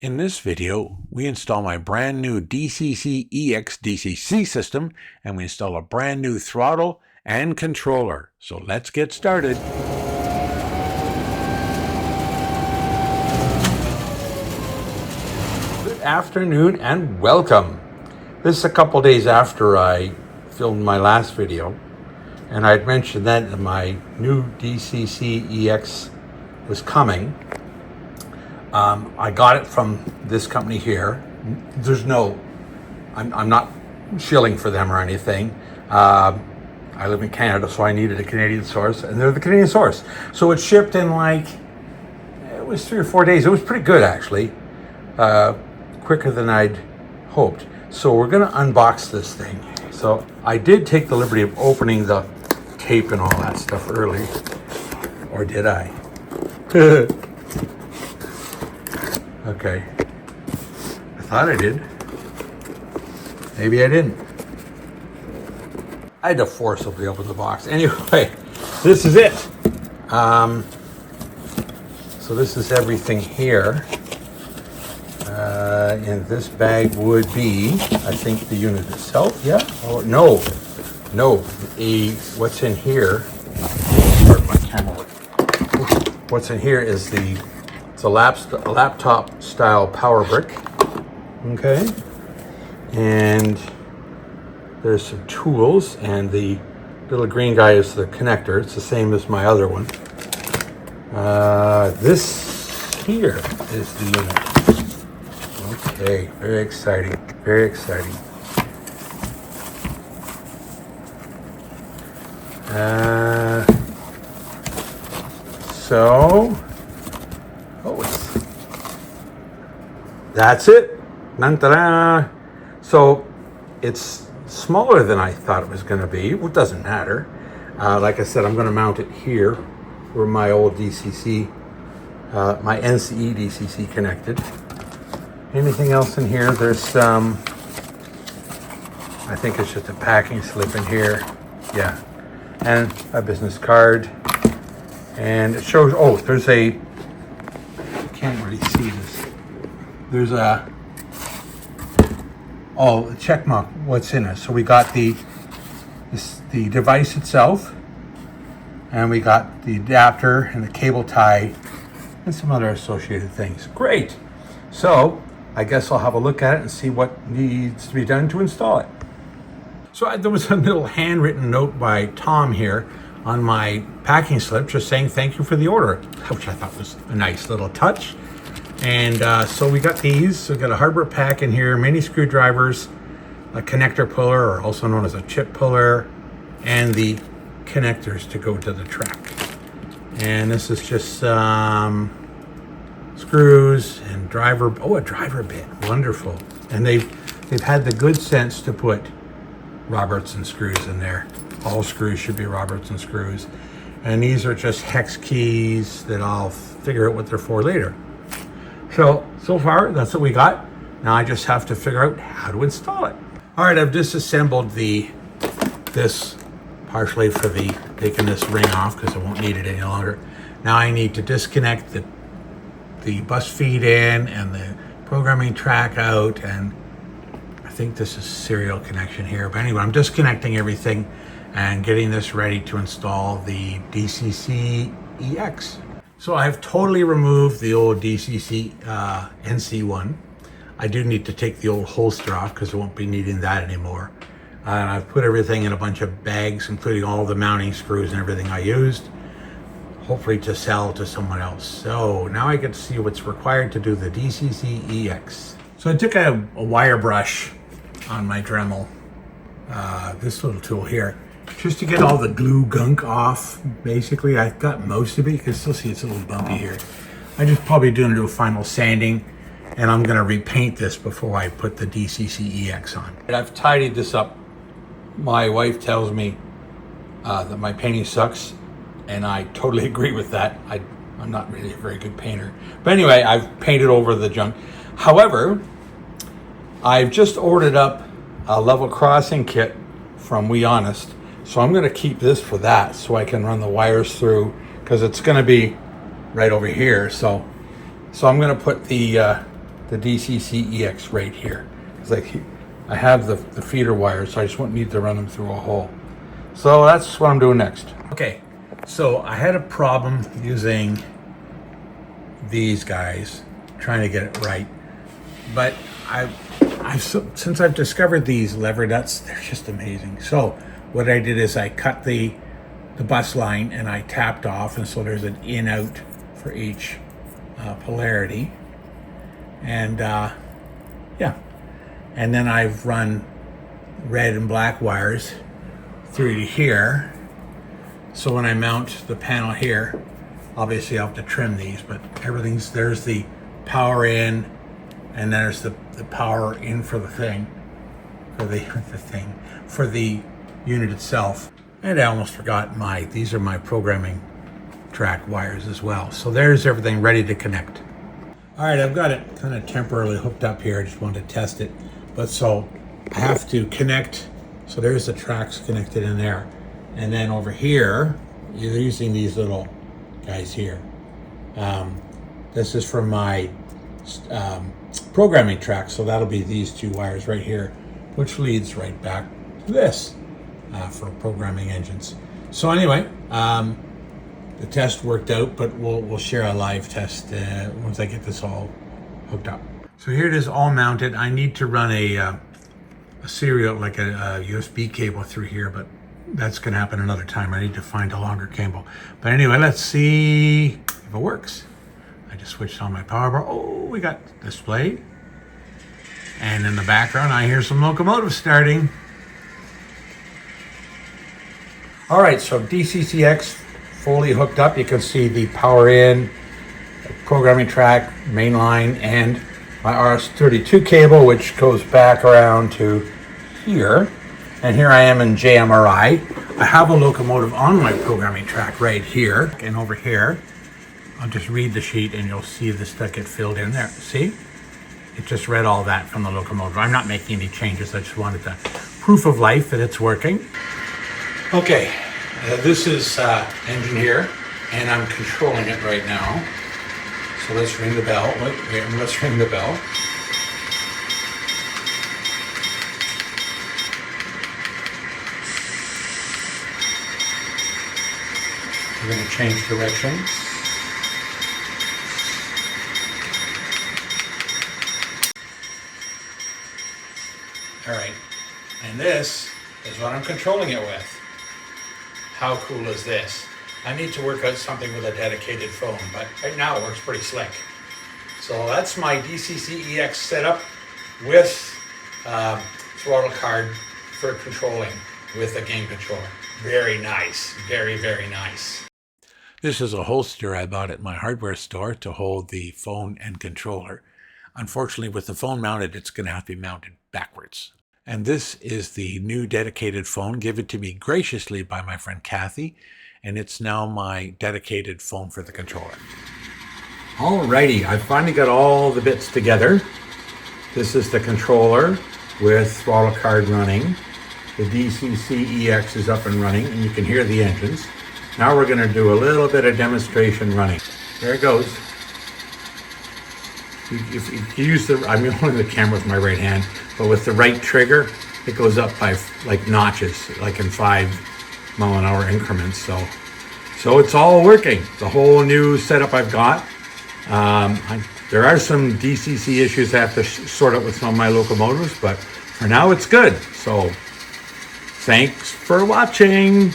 In this video, we install my brand new DCCEX DCC system, and we install a brand new throttle and controller. So let's get started. Good afternoon and welcome. This is a couple days after I filmed my last video, and I'd mentioned then that my new DCCEX was coming. I got it from this company here. I'm not shilling for them or anything. I live in Canada, so I needed a Canadian source, and they're the Canadian source. So it shipped in it was 3 or 4 days. It was pretty good, actually. Quicker than I'd hoped. So we're gonna unbox this thing. So I did take the liberty of opening the tape and all that stuff early. Or did I? Okay. I thought I did. Maybe I didn't. I had to forcibly open the box. Anyway, this is it. So this is everything here. And this bag would be, I think, the unit itself. Yeah? Oh, no. What's in here? Start my camera. What's in here is it's a laptop style power brick. Okay. And there's some tools, and the little green guy is the connector. It's the same as my other one. This here is the unit. Okay, very exciting, very exciting. That's it. Dun-da-da. So it's smaller than I thought it was going to be. Well, it doesn't matter. Like I said, I'm going to mount it here where my old DCC, my NCE DCC connected. Anything else in here? There's I think it's just a packing slip in here. Yeah. And a business card. And it shows, there's I can't really see this. There's a check mark what's in it. So we got the device itself, and we got the adapter and the cable tie and some other associated things. Great. So I guess I'll have a look at it and see what needs to be done to install it. So there was a little handwritten note by Tom here on my packing slip just saying thank you for the order, which I thought was a nice little touch. And so we got these. So we got a hardware pack in here, mini screwdrivers, a connector puller, or also known as a chip puller, and the connectors to go to the track. And this is just screws and a driver bit. Wonderful. And they've had the good sense to put Robertson screws in there. All screws should be Robertson screws. And these are just hex keys that I'll figure out what they're for later. So far, that's what we got. Now I just have to figure out how to install it. All right, I've disassembled this partially for taking this ring off because I won't need it any longer. Now I need to disconnect the bus feed in and the programming track out, and I think this is serial connection here. But anyway, I'm disconnecting everything and getting this ready to install the DCCEX. So I've totally removed the old DCC NC1. I do need to take the old holster off because I won't be needing that anymore. And I've put everything in a bunch of bags, including all the mounting screws and everything I used, hopefully to sell to someone else. So now I get to see what's required to do the DCCEX. So I took a wire brush on my Dremel, this little tool here, just to get all the glue gunk off. Basically, I've got most of it. You can still see it's a little bumpy here. I'm just probably doing a final sanding, and I'm gonna repaint this before I put the DCCEX on. And I've tidied this up. My wife tells me that my painting sucks, and I totally agree with that. I'm not really a very good painter. But anyway, I've painted over the junk. However, I've just ordered up a level crossing kit from We Honest. So I'm going to keep this for that so I can run the wires through, because it's going to be right over here. So I'm going to put the the DCCEX right here. It's like I have the feeder wires, so I just won't need to run them through a hole. So that's what I'm doing next. Okay, so I had a problem using these guys, trying to get it right. But since I've discovered these lever nuts, they're just amazing. So what I did is I cut the bus line and I tapped off, and so there's an in out for each polarity. And yeah, and then I've run red and black wires through to here. So when I mount the panel here, obviously I'll have to trim these, but there's the power in, and there's the power in for the thing, for the unit itself. And I almost forgot these are my programming track wires as well. So there's everything ready to connect. All right, I've got it kind of temporarily hooked up here. I just wanted to test it. But so I have to connect. So there's the tracks connected in there. And then over here, you're using these little guys here. This is for my programming track. So that'll be these two wires right here, which leads right back to this for programming engines. So anyway, the test worked out, but we'll share a live test once I get this all hooked up. So here it is all mounted. I need to run a serial, like a USB cable through here, but that's gonna happen another time. I need to find a longer cable. But anyway, let's see if it works. I just switched on my power bar. Oh, we got display. And in the background, I hear some locomotives starting. All right, so DCCEX fully hooked up. You can see the power in, programming track, main line, and my RS-32 cable, which goes back around to here. And here I am in JMRI. I have a locomotive on my programming track right here. And over here, I'll just read the sheet and you'll see the stuff get filled in there. See? It just read all that from the locomotive. I'm not making any changes. I just wanted the proof of life that it's working. Okay, this is engine here, and I'm controlling it right now. So let's ring the bell. Wait, let's ring the bell. We're going to change direction. All right, and this is what I'm controlling it with. How cool is this? I need to work out something with a dedicated phone, but right now it works pretty slick. So that's my DCCEX setup with throttle card for controlling with a game controller. Very nice, very, very nice. This is a holster I bought at my hardware store to hold the phone and controller. Unfortunately, with the phone mounted, it's going to have to be mounted backwards. And this is the new dedicated phone given to me graciously by my friend Kathy, and it's now my dedicated phone for the controller. Alrighty, I finally got all the bits together. This is the controller with throttle card running. The DCCEX is up and running, and you can hear the engines. Now we're going to do a little bit of demonstration running. There it goes. If you use I'm holding the camera with my right hand, but with the right trigger, it goes up by like notches, like in 5-mile-an-hour increments. So it's all working. The whole new setup I've got. There are some DCC issues I have to sort out with some of my locomotives, but for now it's good. So thanks for watching.